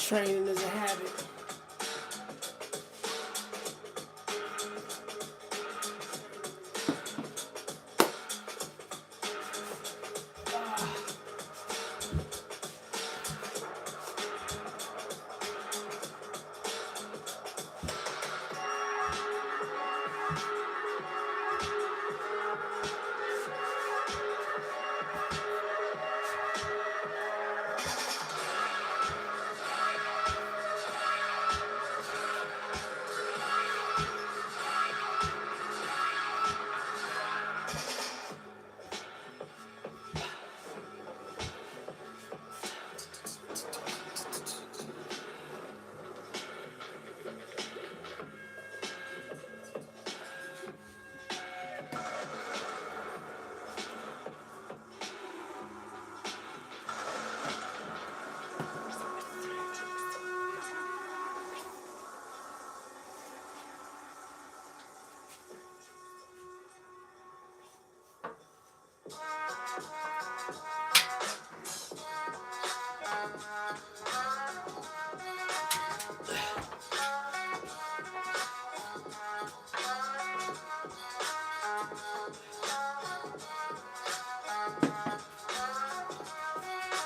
Training is a habit.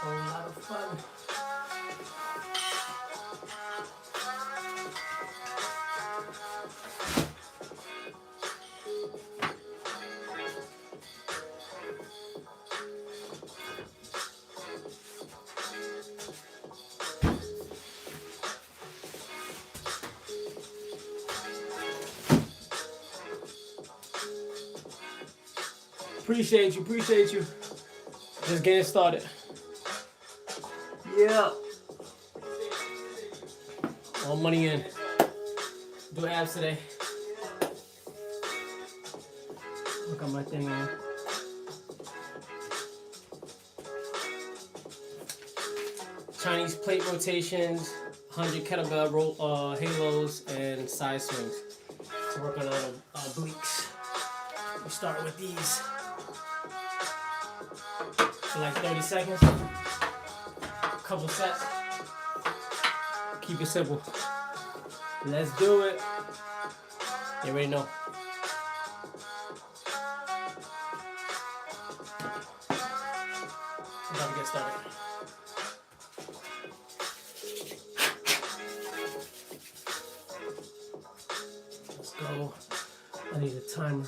A lot of fun. Appreciate you. Just getting started. Yeah. All money in. Do abs today. Look at my thing on. Chinese plate rotations, 100 kettlebell roll, halos, and side swings. So working on obliques. We start with these for like 30 seconds. Couple sets. Keep it simple. Let's do it. You already know. I'm about to get started. Let's go. I need a timer.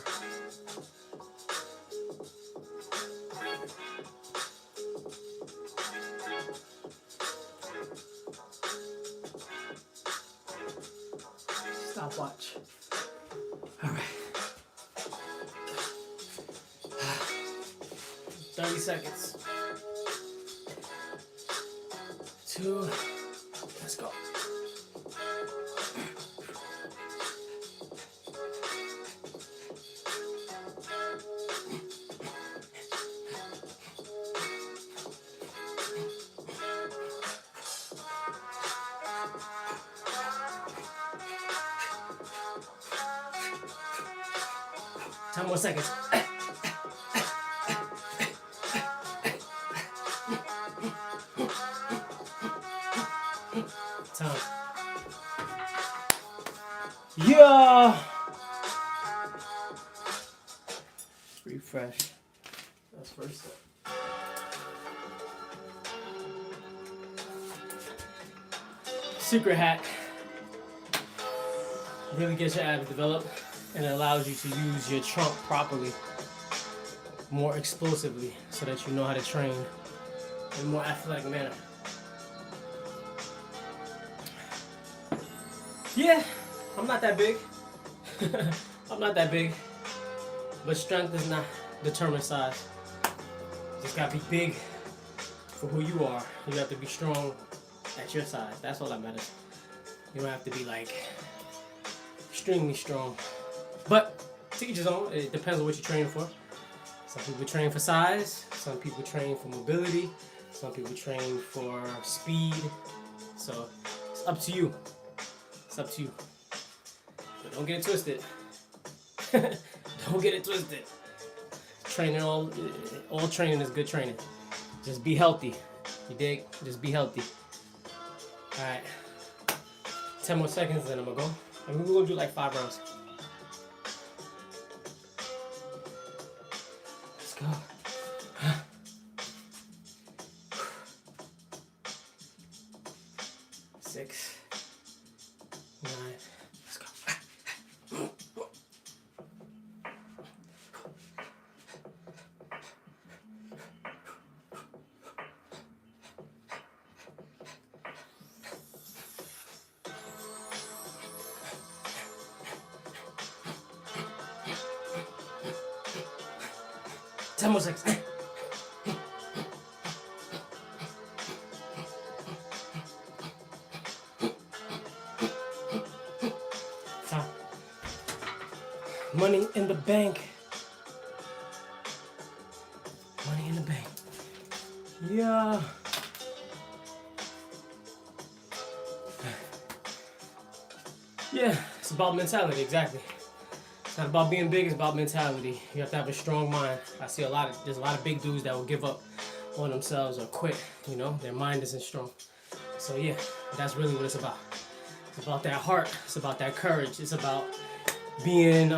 Stopwatch. All right. 30 seconds. 2. Let's go. Ten more seconds. Time. Yeah. Refresh. That's first step. Secret hack. Really gets your abs developed and it allows you to use your trunk properly, more explosively, so that you know how to train in a more athletic manner. Yeah, I'm not that big. I'm not that big. But strength does not determine size. You just gotta be big for who you are. You have to be strong at your size. That's all that matters. You don't have to be like extremely strong. But to each his own. It depends on what you're training for. Some people train for size. Some people train for mobility. Some people train for speed. So it's up to you. It's up to you. But don't get it twisted. Don't get it twisted. Training, all training is good training. Just be healthy. You dig? Just be healthy. Alright. 10 more seconds, then I'm gonna go. And we're gonna do like 5 rounds. Let's go. 6, 9, let's go. 10 more seconds. Time. Money in the bank. Money in the bank. Yeah. Yeah, it's about mentality, exactly. It's not about being big, it's about mentality. You have to have a strong mind. I see there's a lot of big dudes that will give up on themselves or quit, you know, their mind isn't strong. So yeah, that's really what it's about. It's about that heart, it's about that courage, it's about being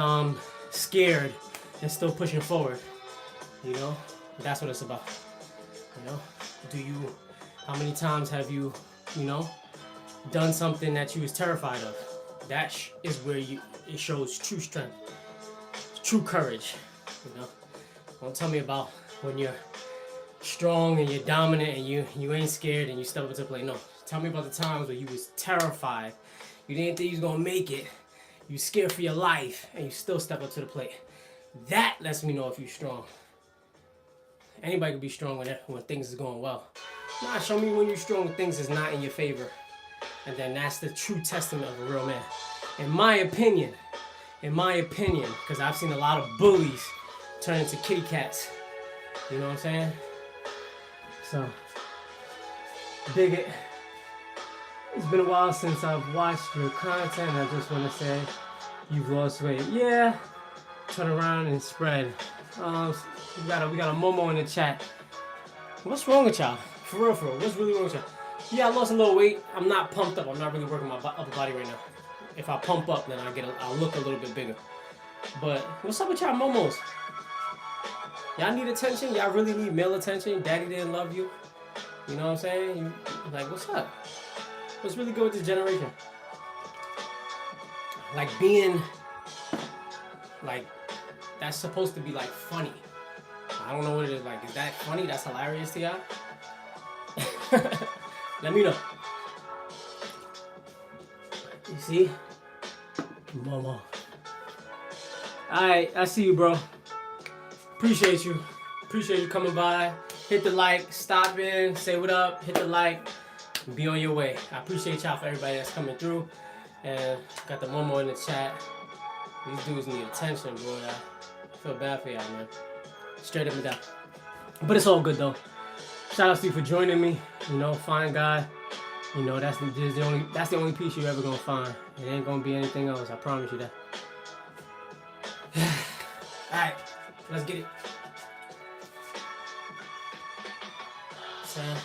scared and still pushing forward, you know, that's what it's about, you know. How many times have you, done something that you was terrified of? That is where it shows true strength, true courage, you know. Don't tell me about when you're strong and you're dominant and you ain't scared and you step up to the plate. No, tell me about the times where you was terrified, you didn't think you was gonna make it, you scared for your life, and you still step up to the plate. That lets me know if you're strong. Anybody can be strong when things is going well. Nah, show me when you're strong when things is not in your favor. And then that's the true testament of a real man. In my opinion, because I've seen a lot of bullies turn into kitty cats. You know what I'm saying? So, dig it. It's been a while since I've watched your content. I just want to say you've lost weight. Yeah, turn around and spread. We got a Momo in the chat. What's wrong with y'all? For real, what's really wrong with y'all? Yeah, I lost a little weight. I'm not pumped up. I'm not really working my upper body right now. If I pump up, then I'll look a little bit bigger. But what's up with y'all momos? Y'all need attention? Y'all really need male attention? Daddy didn't love you? You know what I'm saying? Like, what's up? What's really good with this generation? Like being, like, that's supposed to be like funny. I don't know what it is. Like, is that funny? That's hilarious to y'all? Let me know. You see? Momo. Alright, I see you, bro. Appreciate you. Appreciate you coming by. Hit the like, stop in, say what up, hit the like, and be on your way. I appreciate y'all for everybody that's coming through. And got the Momo in the chat. These dudes need attention, bro. I feel bad for y'all, man. Straight up and down. But it's all good, though. Shout out to you for joining me. You know, fine guy. You know, that's the only piece you're ever gonna find. It ain't gonna be anything else. I promise you that. Alright, let's get it. Sam.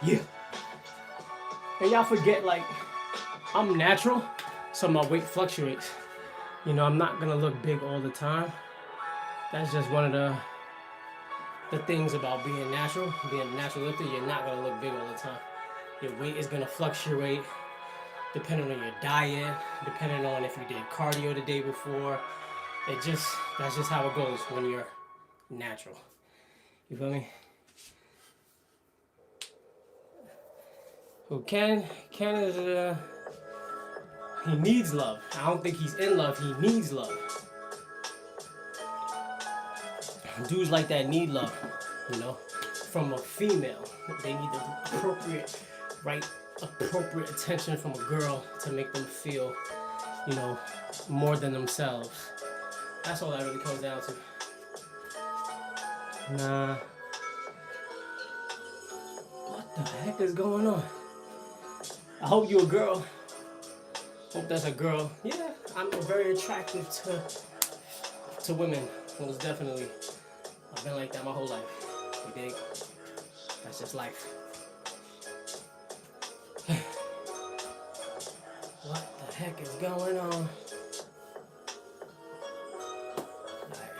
Yeah. And y'all forget, like, I'm natural, so my weight fluctuates. You know, I'm not gonna look big all the time. That's just one of the things about being natural. Being a natural lifter, you're not gonna look big all the time. Your weight is gonna fluctuate depending on your diet, depending on if you did cardio the day before. That's just how it goes when you're natural. You feel me? Well, Ken is, he needs love. I don't think he's in love, he needs love. dudes like that need love, you know, from a female. They need the appropriate attention from a girl to make them feel, you know, more than themselves. That's all that really comes down to. Nah. What the heck is going on? I hope you're a girl. Hope that's a girl. Yeah, I'm very attractive to women. Most definitely. I've been like that my whole life. You dig? That's just life. What the heck is going on? Alright.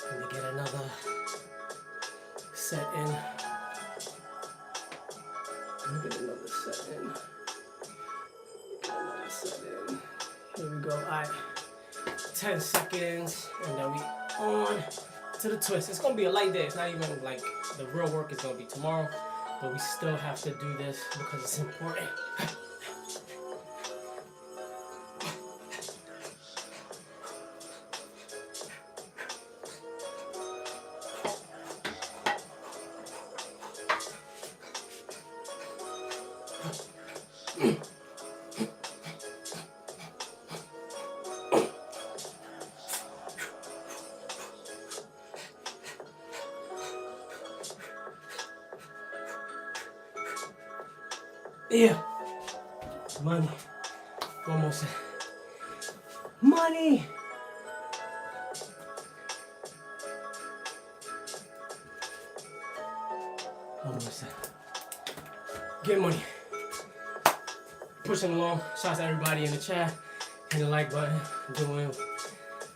Let me get another set in. Let me get another set in. Here we go. Alright. 10 seconds. And then we on to the twist. It's gonna be a light day. It's not even like the real work is gonna be tomorrow. But we still have to do this because it's important. Yeah. Money. One more set. Money. One more set. Get money. Pushing along. Shouts to everybody in the chat. Hit the like button. Doing,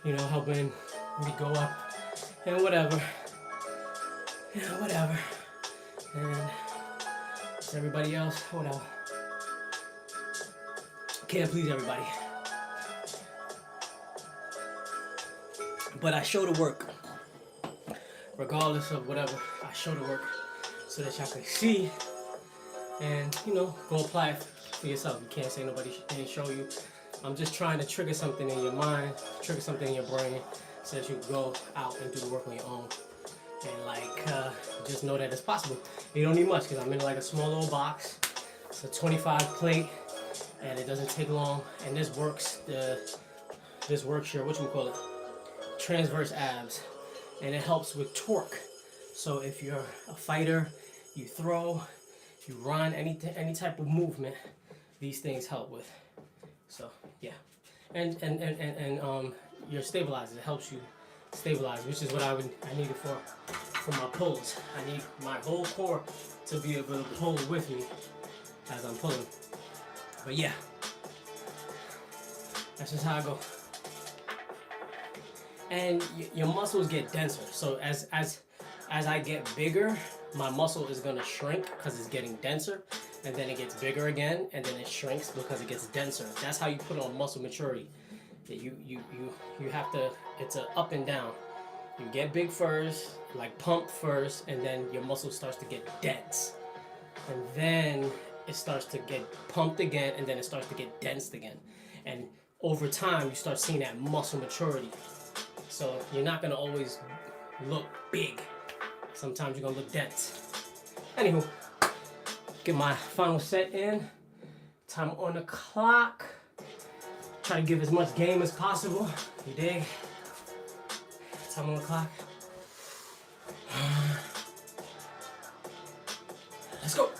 you know, helping me go up. And whatever. Yeah, whatever. And everybody else, whatever. Can't please everybody. But I show the work. Regardless of whatever, I show the work so that y'all can see and, you know, go apply it for yourself. You can't say nobody didn't show you. I'm just trying to trigger something in your mind, trigger something in your brain so that you can go out and do the work on your own. And like, just know that it's possible. You don't need much because I'm in like a small little box. It's a 25 plate and it doesn't take long. And this works your, whatchamacallit, transverse abs. And it helps with torque. So if you're a fighter, you throw, you run, any type of movement, these things help with. So yeah. And your stabilizer, it helps you stabilize, which is what I need it for my pulls. I need my whole core to be able to pull with me as I'm pulling. But yeah, that's just how I go. And your muscles get denser. So as I get bigger, my muscle is gonna shrink because it's getting denser, and then it gets bigger again, and then it shrinks because it gets denser. That's how you put on muscle maturity. You have to. It's a up and down. You get big first, like pump first, and then your muscle starts to get dense, and then it starts to get pumped again, and then it starts to get dense again. And over time, you start seeing that muscle maturity. So you're not gonna always look big. Sometimes you're gonna look dense. Anywho, get my final set in. Time on the clock. Try to give as much game as possible. You dig? Time on the clock. Let's go.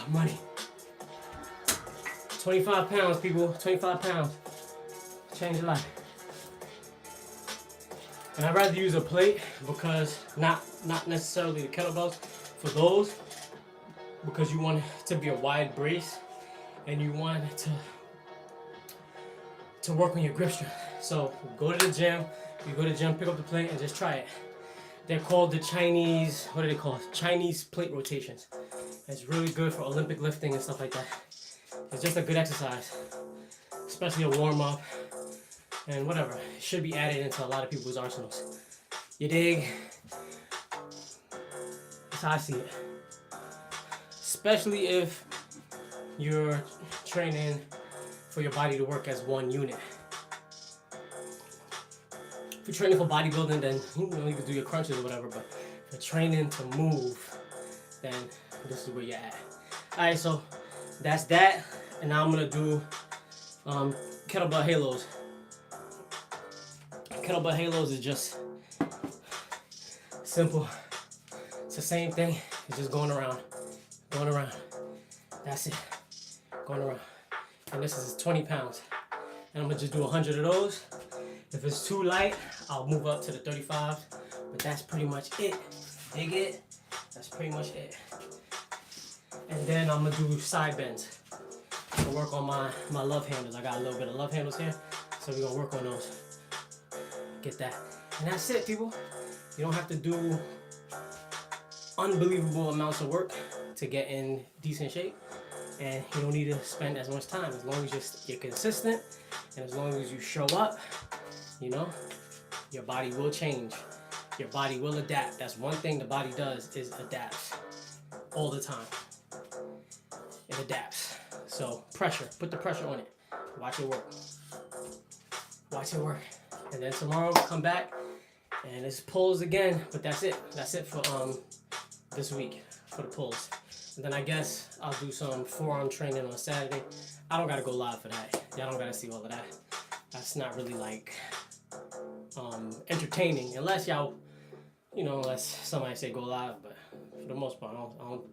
Money. 25 pounds, people. 25 pounds. Change your life. And I'd rather use a plate because not necessarily the kettlebells for those, because you want it to be a wide brace and you want it to work on your grip strength. So go to the gym, You go to the gym, pick up the plate, and just try it. They're called the Chinese, what are they called? Chinese plate rotations. It's really good for Olympic lifting and stuff like that. It's just a good exercise, especially a warm up and whatever. It should be added into a lot of people's arsenals. You dig? That's how I see it. Especially if you're training for your body to work as one unit. If you're training for bodybuilding, then you can do your crunches or whatever, but if you're training to move, then this is where you're at. Alright, so that's that. And now I'm gonna do kettlebell halos. Kettlebell halos is just simple. It's the same thing. It's just going around. That's it. Going around. And this is 20 pounds. And I'm gonna just do 100 of those. If it's too light, I'll move up to the 35. But that's pretty much it. Dig it? That's pretty much it. And then I'm gonna do side bends. I'm gonna work on my love handles. I got a little bit of love handles here. So we're gonna work on those. Get that. And that's it, people. You don't have to do unbelievable amounts of work to get in decent shape. And you don't need to spend as much time. As long as you're consistent and as long as you show up, you know, your body will change. Your body will adapt. That's one thing the body does, is adapts all the time. It adapts. So pressure, put the pressure on it. Watch it work. Watch it work. And then tomorrow come back and it's pulls again. But that's it. That's it for this week for the pulls. And then I guess I'll do some forearm training on Saturday. I don't gotta go live for that. Y'all don't gotta see all of that. That's not really like entertaining, unless y'all, you know, unless somebody say go live. But for the most part, I don't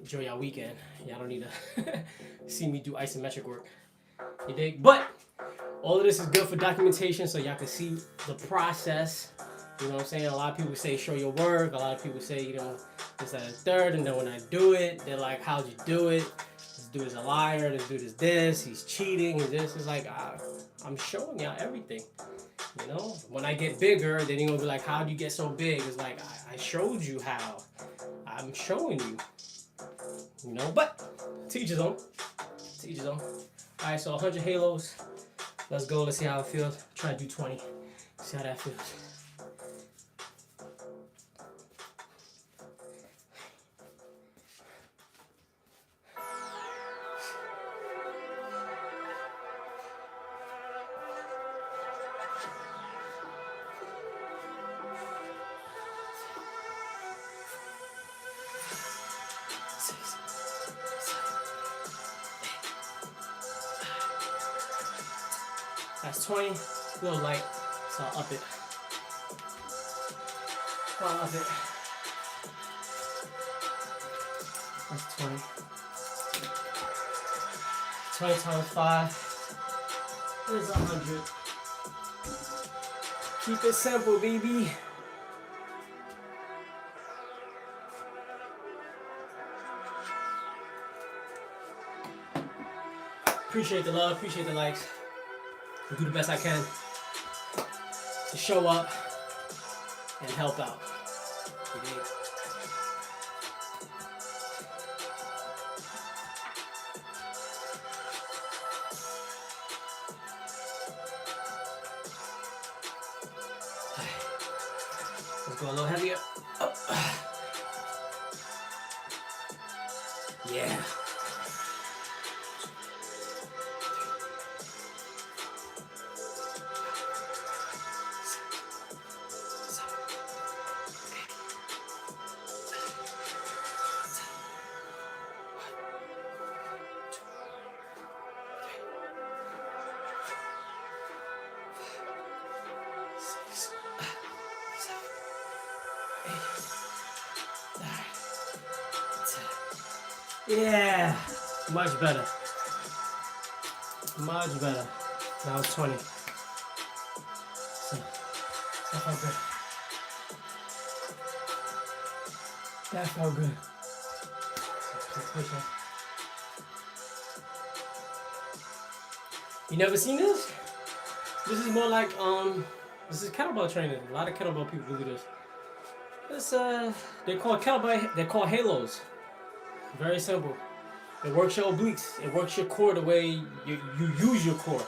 enjoy y'all weekend. Y'all don't need to see me do isometric work. You dig? But all of this is good for documentation, so y'all can see the process. You know what I'm saying? A lot of people say show your work. A lot of people say, you know, this, that, and third. And then when I do it, they're like, how'd you do it? This dude is a liar. This dude is this. He's cheating. And this is like, I'm showing y'all everything. You know? When I get bigger, then you're going to be like, how'd you get so big? It's like, I showed you how. I'm showing you. You know? But, teach his own. Teach his own. All right, so 100 halos. Let's go. Let's see how it feels. Try to do 20. See how that feels. That's 20, a little light, so I'll up it. I'll up it. That's 20. 20 times 5 is 100. Keep it simple, baby. Appreciate the love, appreciate the likes. I'll do the best I can to show up and help out. You dig? Let's go a little heavier. Oh. Yeah. Yeah, much better. Much better. Now it's 20. So, that felt good. That felt good. Just push it. You never seen this? This is more like This is kettlebell training. A lot of kettlebell people do this. This they call kettlebell. They call halos. Very simple. It works your obliques. It works your core the way you use your core.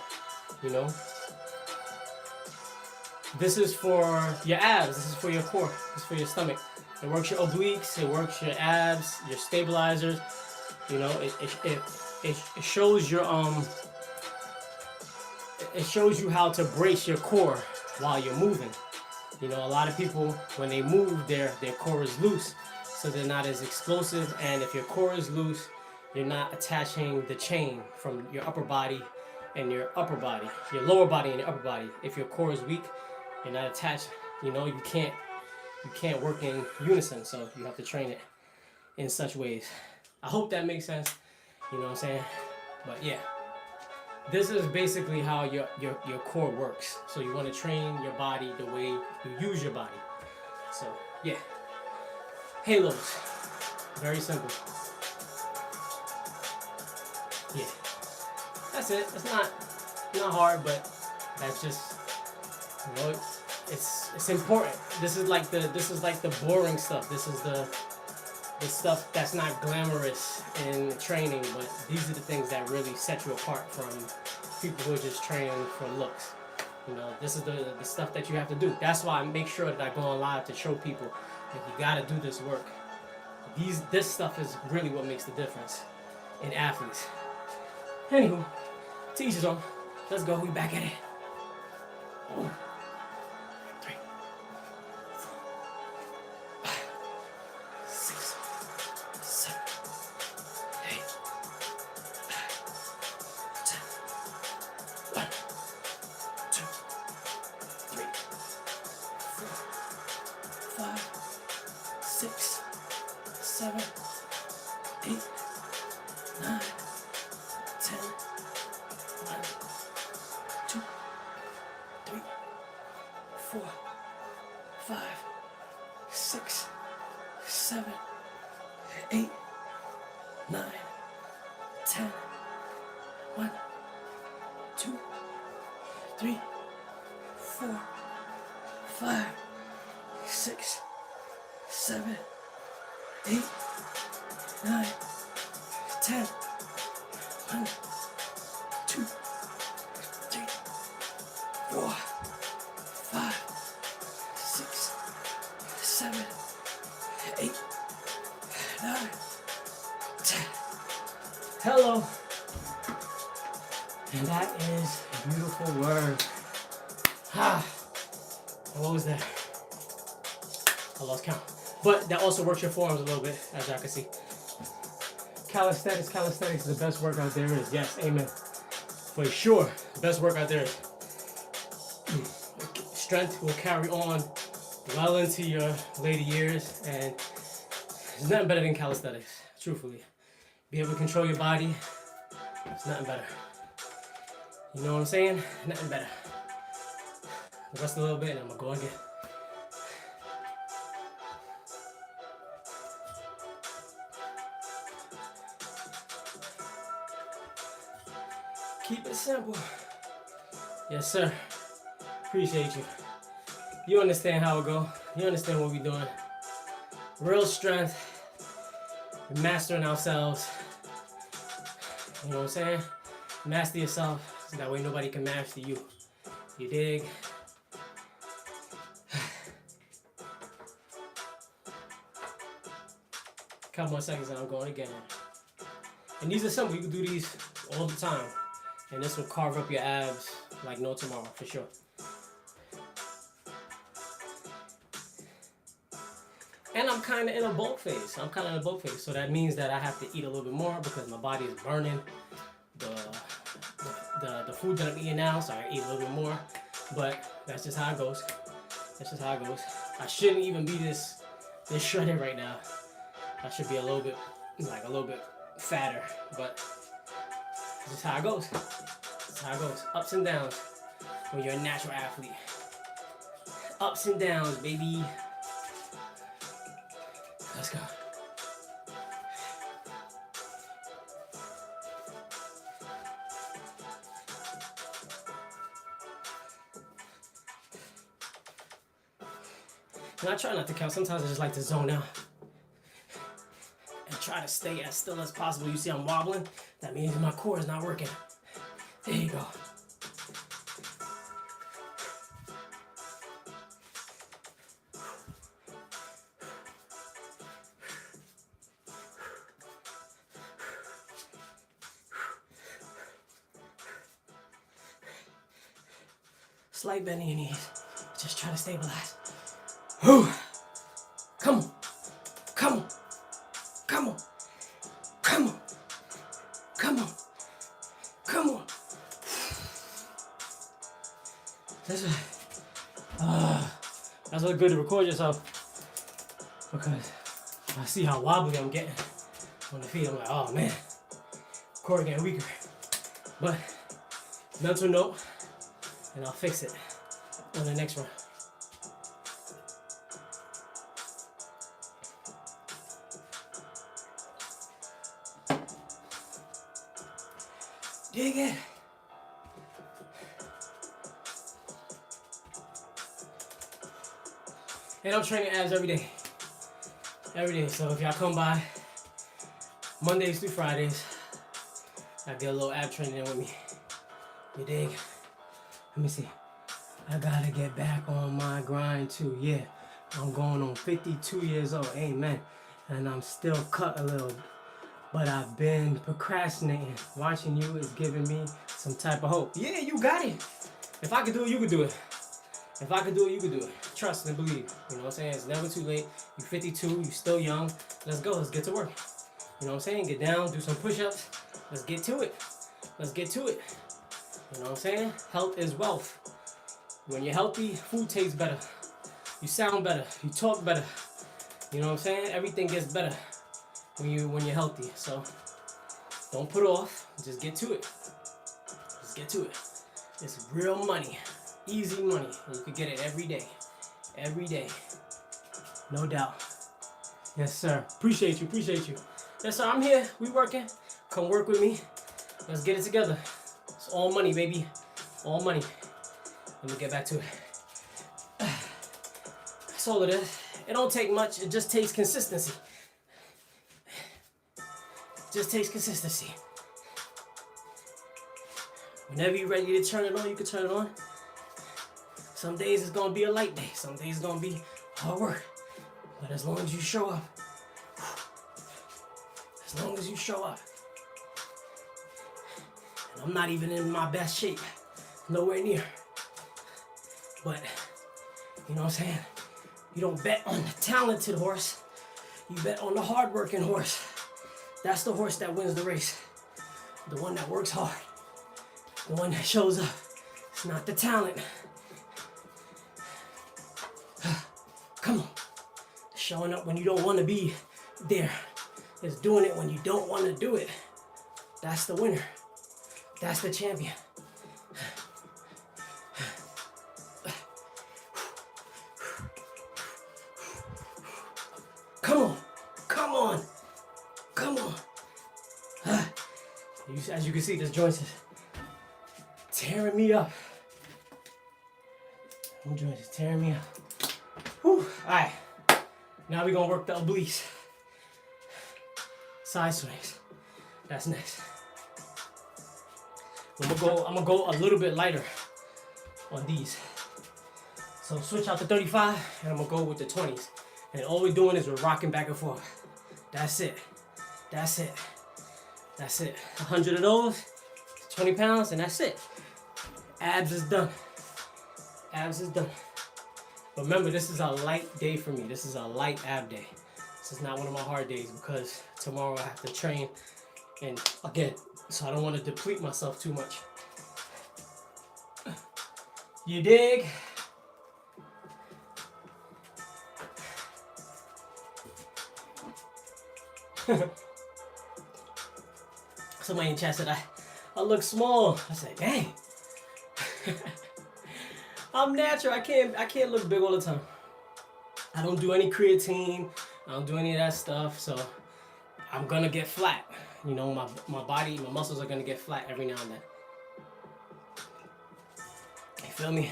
You know. This is for your abs. This is for your core. This is for your stomach. It works your obliques. It works your abs. Your stabilizers. You know. It shows your It shows you how to brace your core while you're moving. You know, a lot of people, when they move, their core is loose, so they're not as explosive. And if your core is loose, you're not attaching the chain from your upper body and your lower body and your upper body. If your core is weak, you're not attached. You know, you can't work in unison, so you have to train it in such ways. I hope that makes sense. You know what I'm saying? But yeah. This is basically how your core works. So you want to train your body the way you use your body. So yeah, halos, very simple. Yeah, that's it. It's not hard, but that's just, you know, it's important. This is like the boring stuff. This is the stuff that's not glamorous in training, but these are the things that really set you apart from people who are just training for looks. You know, this is the stuff that you have to do. That's why I make sure that I go on live to show people that you gotta do this work. This stuff is really what makes the difference in athletes. Anywho, to each his own. Let's go. We back at it. 3, 4, 5, 6, 7, 8, 10. 1, 2, 3, 4, 5, 6, 7, 8, 9, 10. 1, 2, 3, 4, 5, 6, 7, 8, 9, 10. 1, 2, 3, 4, 5, 6, 7, 8, 9, 10. 1, 2, 3, 4, 5, 6, 7, 8, 9, 10. Hello. And that is a beautiful word. What was that? I lost count. But that also works your forearms a little bit, as y'all can see. Calisthenics is the best workout there is. Yes, amen. For sure, the best workout there is. Strength will carry on well into your later years, and there's nothing better than calisthenics, truthfully. Be able to control your body, it's nothing better. You know what I'm saying? Nothing better. Rest a little bit and I'm gonna go again. Keep it simple. Yes, sir. Appreciate you. You understand how it go. You understand what we doing. Real strength. Mastering ourselves. You know what I'm saying? Master yourself so that way nobody can master you. You dig? Couple more seconds and I'm going again. And these are simple. You can do these all the time. And this will carve up your abs like no tomorrow, for sure. And I'm kind of in a bulk phase. So that means that I have to eat a little bit more because my body is burning the food that I'm eating now. So I eat a little bit more. But that's just how it goes. I shouldn't even be this shredded right now. I should be a little bit fatter. But this is how it goes. Ups and downs when you're a natural athlete. Ups and downs, baby. Let's go. And I try not to count. Sometimes I just like to zone out and try to stay as still as possible. You see I'm wobbling? That means my core is not working. There you go. Slight bend in your knees. Just try to stabilize. Whew. Come on. Come on. Come on. Come on. Come on. Come on. That's what's good to record yourself. Because I see how wobbly I'm getting on the feet. I'm like, oh man, core getting weaker. But mental note, and I'll fix it on the next run. Dig it. And I'm training abs every day. Every day. So if y'all come by Mondays through Fridays, I get a little ab training in with me. You dig? Let me see. I gotta get back on my grind too. Yeah. I'm going on 52 years old. Amen. And I'm still cut a little. But I've been procrastinating. Watching you is giving me some type of hope. Yeah, you got it. If I could do it, you could do it. If I could do it, you could do it. Trust and believe. You know what I'm saying? It's never too late. You're 52, you're still young. Let's go. Let's get to work. You know what I'm saying? Get down, do some push-ups. Let's get to it. Let's get to it. You know what I'm saying? Health is wealth. When you're healthy, food tastes better. You sound better. You talk better. You know what I'm saying? Everything gets better when you're healthy. So don't put off. Just get to it. Just get to it. It's real money. Easy money. And you can get it every day. Every day. No doubt. Yes, sir. Appreciate you. Appreciate you. Yes, sir. I'm here. We working. Come work with me. Let's get it together. It's all money, baby. All money. Let me get back to it. That's all it is. It don't take much. It just takes consistency. Just takes consistency. Whenever you're ready to turn it on, you can turn it on. Some days it's gonna be a light day. Some days it's gonna be hard work. But as long as you show up, as long as you show up, and I'm not even in my best shape, nowhere near. But you know what I'm saying? You don't bet on the talented horse. You bet on the hard-working horse. That's the horse that wins the race. The one that works hard. The one that shows up. It's not the talent. Come on. Showing up when you don't want to be there. It's doing it when you don't want to do it. That's the winner. That's the champion. Come on. Come on. Come on. As you can see, this joint is tearing me up. This joint is tearing me up. Whew. Alright. Now we're gonna work the obliques. Side swings. That's next. I'm gonna go a little bit lighter on these. So switch out the 35 and I'm gonna go with the 20s. And all we're doing is we're rocking back and forth. That's it. That's it. That's it. 100 of those, 20 pounds, and that's it. Abs is done. Abs is done. But remember, this is a light day for me. This is a light ab day. This is not one of my hard days because tomorrow I have to train. And again, so I don't want to deplete myself too much. You dig? Somebody in chat said I look small. I said, dang. I'm natural. I can't look big all the time. I don't do any creatine. I don't do any of that stuff. So I'm gonna get flat. You know, my body, my muscles are gonna get flat every now and then. You feel me?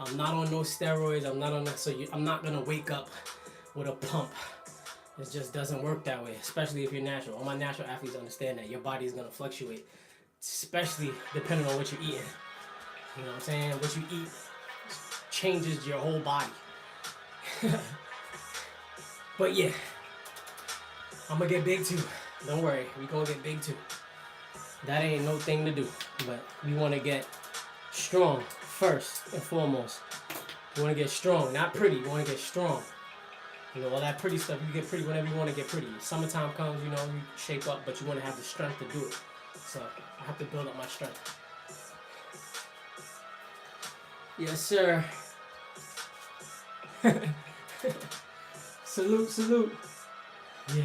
I'm not on no steroids. I'm not on that. So I'm not gonna wake up with a pump. It just doesn't work that way, especially if you're natural. All my natural athletes understand that your body is gonna fluctuate, especially depending on what you're eating. You know what I'm saying? What you eat changes your whole body. But yeah, I'm gonna get big too. Don't worry, we gonna get big too. That ain't no thing to do, but we wanna get strong first and foremost. You wanna get strong, not pretty. You wanna get strong. You know, all that pretty stuff, you get pretty whenever you wanna get pretty. Summertime comes, you know, you shape up, but you wanna have the strength to do it. So I have to build up my strength. Yes, sir. Salute, salute. Yeah.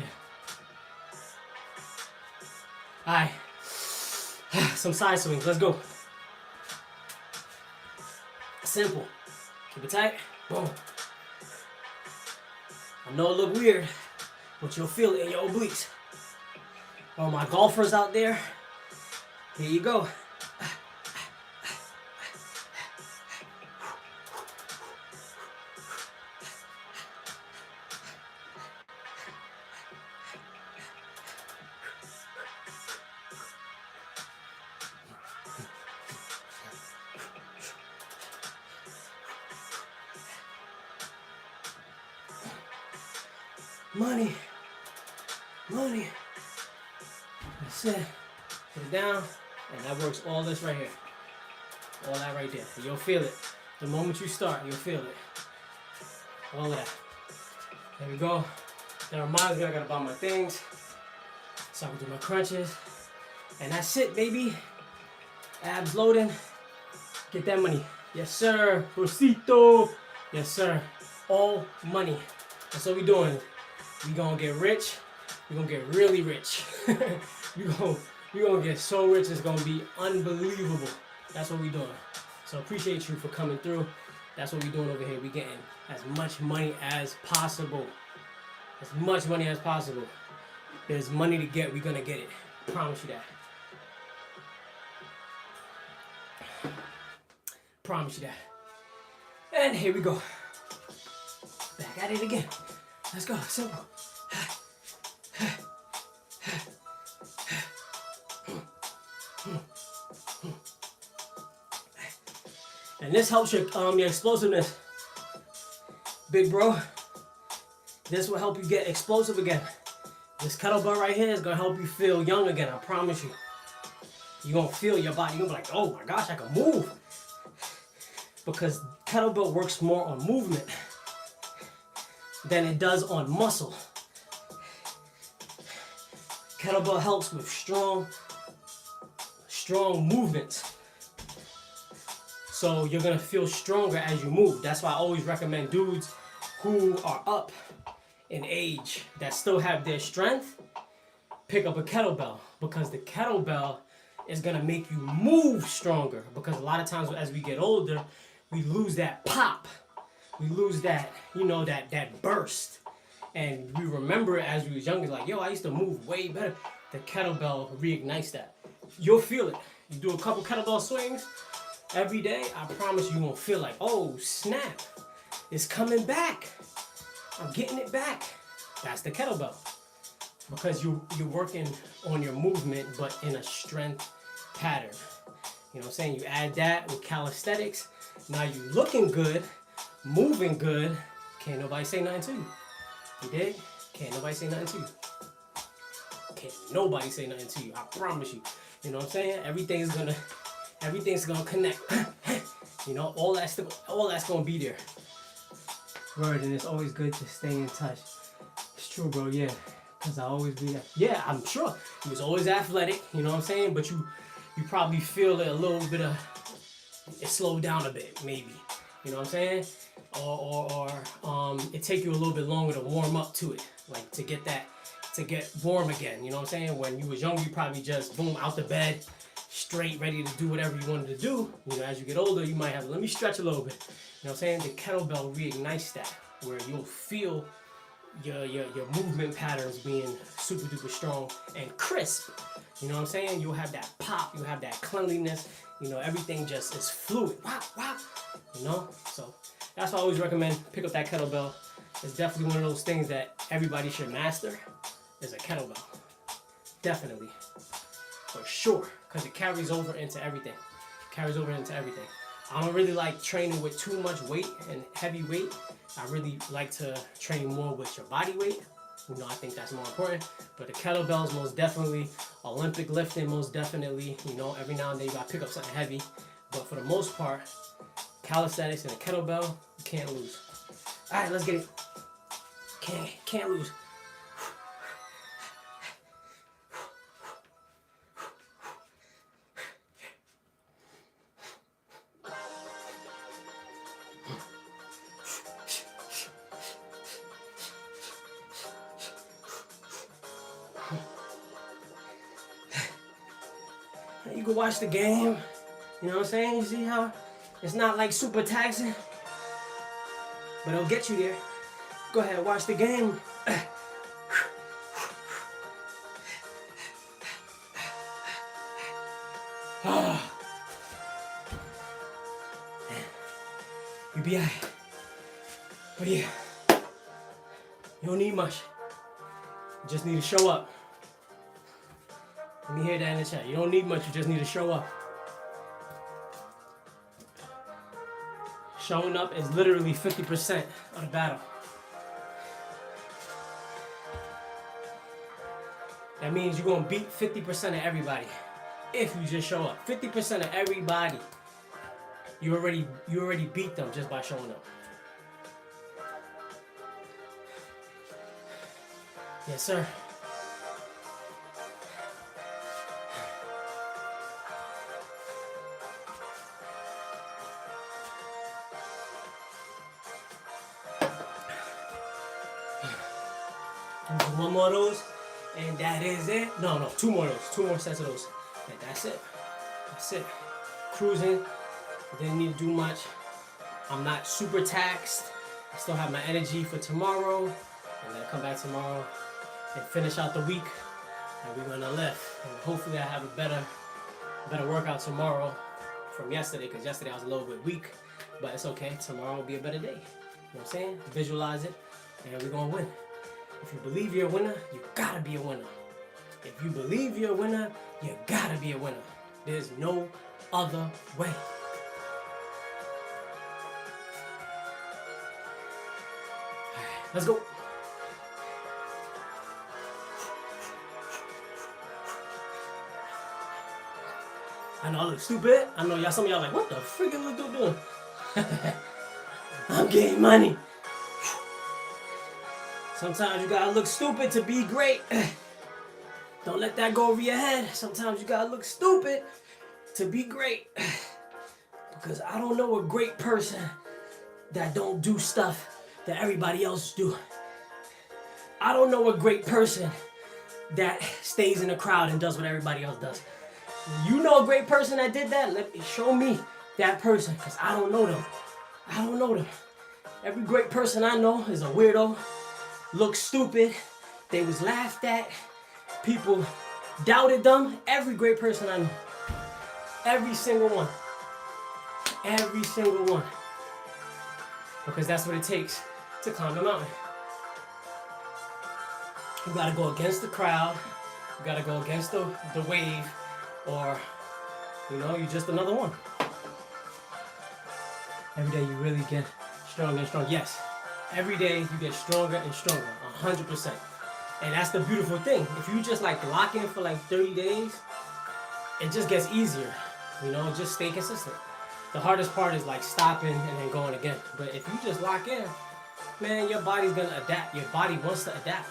Alright. Some side swings. Let's go. Simple. Keep it tight. Boom. I know it look weird, but you'll feel it in your obliques. All my golfers out there, here you go. Money, money. That's it. Put it down, and that works all this right here. All that right there. You'll feel it. The moment you start, you'll feel it. All of that. There we go. That reminds me I gotta buy my things, so I can do my crunches. And that's it, baby. Abs loading. Get that money. Yes, sir. Rosito. Yes, sir. All money. That's what we doing. We gonna get rich. We gonna get really rich. we gonna get so rich. It's gonna be unbelievable. That's what we doing. So appreciate you for coming through. That's what we doing over here. We getting as much money as possible. As much money as possible. There's money to get. We gonna get it. Promise you that. Promise you that. And here we go. Back at it again. Let's go. Simple. And this helps your explosiveness, big bro. This will help you get explosive again. This kettlebell right here is gonna help you feel young again. I promise you. You're gonna feel your body. You're gonna be like, oh my gosh, I can move. Because kettlebell works more on movement than it does on muscle. Kettlebell helps with strong movements. So you're gonna feel stronger as you move. That's why I always recommend dudes who are up in age that still have their strength, pick up a kettlebell, because the kettlebell is gonna make you move stronger. Because a lot of times as we get older, we lose that pop. We lose that, that burst. And we remember it as we was younger, like, yo, I used to move way better. The kettlebell reignites that. You'll feel it. You do a couple kettlebell swings every day, I promise you won't feel like, oh, snap. It's coming back. I'm getting it back. That's the kettlebell. Because you're working on your movement, but in a strength pattern. You know what I'm saying? You add that with calisthenics. Now you looking good, moving good. Can't nobody say nothing to you. You dig? Can't nobody say nothing to you. Can't nobody say nothing to you. I promise you. You know what I'm saying? Everything's gonna connect. All that's gonna be there. Word, and it's always good to stay in touch. It's true, bro. Yeah, cause I always be that. Yeah, I'm sure he was always athletic. You know what I'm saying? But you probably feel it a little bit of. It slowed down a bit, maybe. You know what I'm saying? Or it take you a little bit longer to warm up to it, like to get warm again. You know what I'm saying? When you was younger, you probably just boom out the bed, straight, ready to do whatever you wanted to do. As you get older, you might have let me stretch a little bit. You know what I'm saying? The kettlebell reignites that, where you'll feel your movement patterns being super duper strong and crisp. You know what I'm saying? You'll have that pop, you'll have that cleanliness, You know, everything just is fluid. Wow, wow. You know, so that's why I always recommend pick up that kettlebell. It's definitely one of those things that everybody should master. Is a kettlebell. Definitely, for sure, because it carries over into everything. Carries over into everything. I don't really like training with too much weight and heavy weight. I really like to train more with your body weight. You know, I think that's more important. But the kettlebells, most definitely. Olympic lifting, most definitely. You know, every now and then you gotta pick up something heavy. But for the most part, calisthenics and a kettlebell, you can't lose. All right, let's get it. Can't lose. You can watch the game. You know what I'm saying? You see how it's not like super taxing, but it'll get you there. Go ahead, watch the game. You be alright. But yeah, you don't need much. You just need to show up. Let me hear that in the chat. You don't need much, you just need to show up. Showing up is literally 50% of the battle. That means you're gonna beat 50% of everybody if you just show up. 50% of everybody, you already beat them just by showing up. Yes, sir. One more of those, and that is it. No, two more of those. Two more sets of those. And that's it. That's it. Cruising. Didn't need to do much. I'm not super taxed. I still have my energy for tomorrow. I'm gonna come back tomorrow and finish out the week. And we're gonna lift. And hopefully I have a better workout tomorrow from yesterday, because yesterday I was a little bit weak. But it's okay. Tomorrow will be a better day. You know what I'm saying? Visualize it, and we're gonna win. If you believe you're a winner, you gotta be a winner. If you believe you're a winner, you gotta be a winner. There's no other way. Alright, let's go. I know I look stupid. I know some of y'all like, what the freak is this dude doing? I'm getting money. Sometimes you gotta look stupid to be great. Don't let that go over your head. Sometimes you gotta look stupid to be great. Because I don't know a great person that don't do stuff that everybody else do. I don't know a great person that stays in the crowd and does what everybody else does. You know a great person that did that? Show me that person, because I don't know them. I don't know them. Every great person I know is a weirdo. Look stupid. They was laughed at. People doubted them. Every great person I know. Every single one. Every single one. Because that's what it takes to climb the mountain. You gotta go against the crowd. You gotta go against the wave. Or, you're just another one. Every day you really get stronger and stronger. Yes. Every day you get stronger and stronger, 100%. And that's the beautiful thing. If you just lock in for 30 days, it just gets easier. Just stay consistent. The hardest part is stopping and then going again. But if you just lock in, man, your body's gonna adapt. Your body wants to adapt.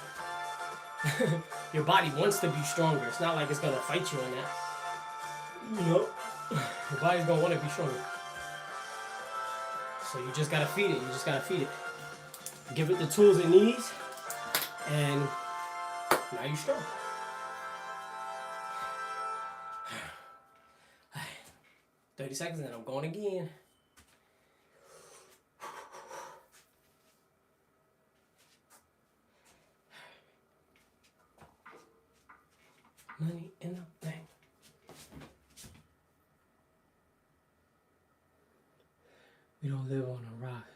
Your body wants to be stronger. It's not like it's gonna fight you on that. Your body's gonna want to be stronger. So you just gotta feed it. You just gotta feed it. Give it the tools it needs, and now you're strong. 30 seconds and I'm going again. Money in the bank. We don't live on a rock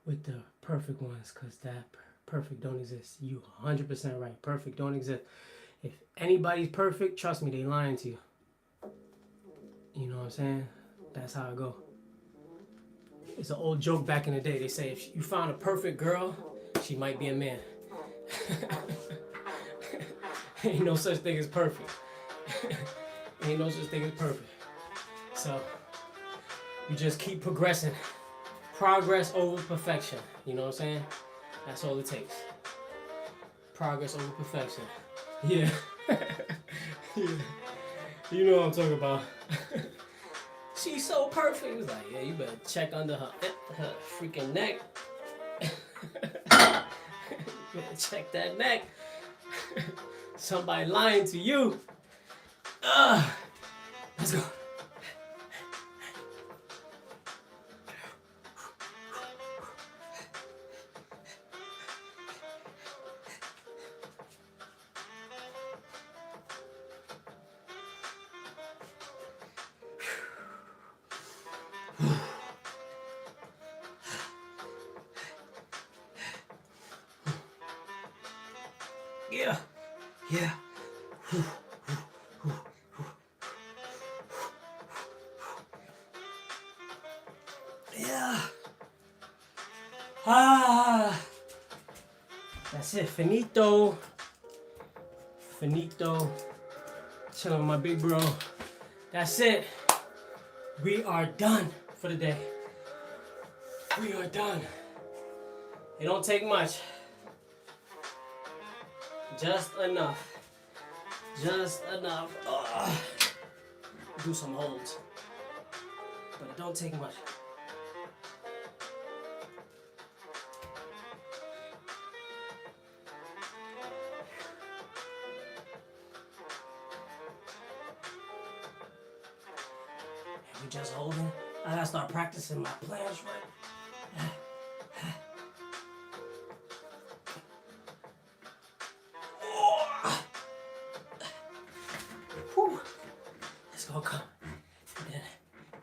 with the perfect ones, because that perfect don't exist. You 100% right. Perfect don't exist. If anybody's perfect, trust me, they lying to you. You know what I'm saying? That's how it go. It's an old joke back in the day. They say if you found a perfect girl, she might be a man. Ain't no such thing as perfect. Ain't no such thing as perfect. So you just keep progressing. Progress over perfection. You know what I'm saying? That's all it takes. Progress over perfection. Yeah. Yeah. You know what I'm talking about. She's so perfect. It's like, yeah, you better check under her freaking neck. You better check that neck. Somebody lying to you. Let's go. Yeah. Yeah. Yeah. That's it. Finito. Finito. Chilling with my big bro. That's it. We are done for the day. We are done. It don't take much. Just enough. Just enough. Do some holds. But it don't take much. We just holding. I gotta start practicing my planche, right? Whew. Let's go, come. And then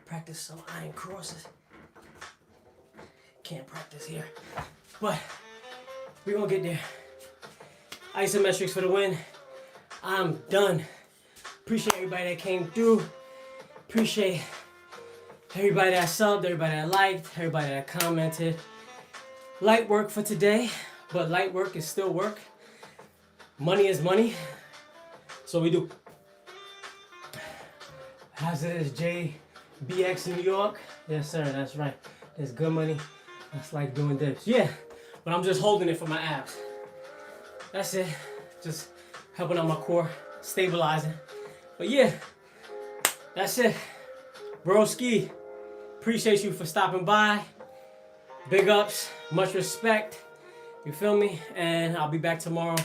practice some iron crosses. Can't practice here, but we're gonna get there. Isometrics for the win. I'm done. Appreciate everybody that came through. Appreciate everybody that subbed, everybody that liked, everybody that commented. Light work for today, but light work is still work. Money is money. So we do. How's it is JBX in New York? Yes, sir, that's right. There's good money. That's like doing dips. Yeah, but I'm just holding it for my abs. That's it. Just helping out my core, stabilizing. But yeah, that's it. Broski, appreciate you for stopping by. Big ups, much respect. You feel me? And I'll be back tomorrow.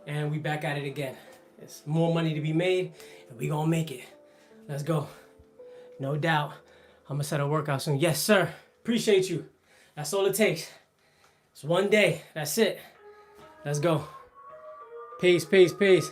And we back at it again. There's more money to be made, and we gonna make it. Let's go. No doubt. I'm gonna set a workout soon. Yes, sir. Appreciate you. That's all it takes. It's one day. That's it. Let's go. Peace, peace, peace.